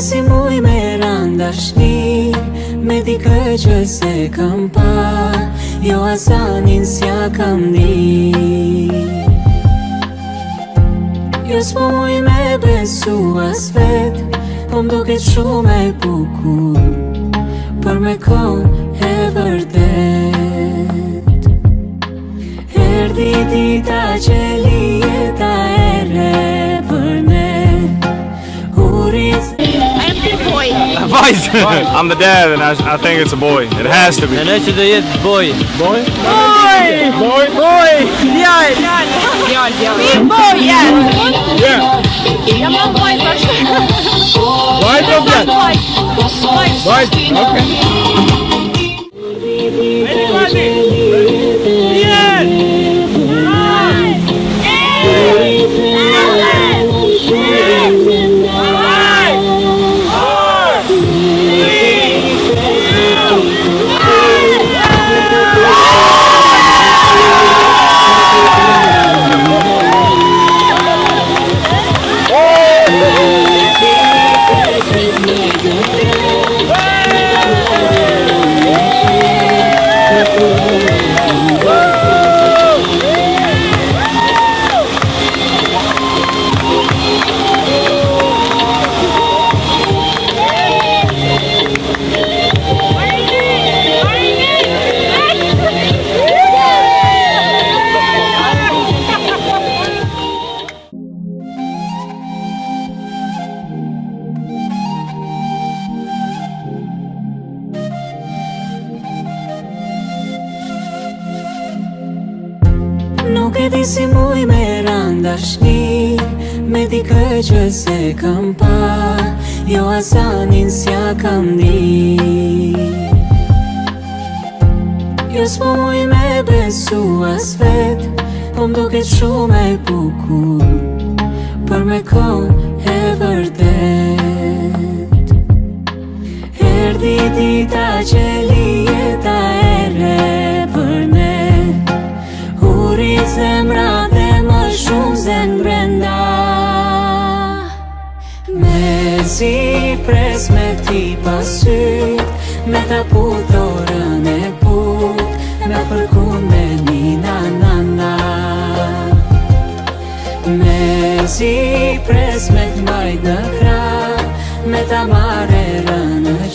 si muj me randashni, me dikë që se kam pa, jo asanin s'ja kam di. Jo s'po muj me besu as vet, po m'duket shumë e bukur, për me kon e vërtet. Erdi dita që lijeta e re për ne. Boys. I'm the dad and I think it's a boy. It has to be. And it should be boy. Boy? Boy! Boy? Boy! Djall! Boy, yes. Yeah. Jag var boy först. White or black? White. Okay. Nuk e di si muj me randashni, me dikë që se kam pa, jo asanin s'ja kam di. Jo s'po muj me besu as vet, po m'duket shumë e bukur, për me kon e vërtet. Erdi dita që lijeta e re për ne. Uri zemra dhe më shumë zen brenda. Me si pres me ti pasyt, me ta put dorën e put, me përkun me një na. Me si pres me t'mbajt në krah, me ta marrë rënë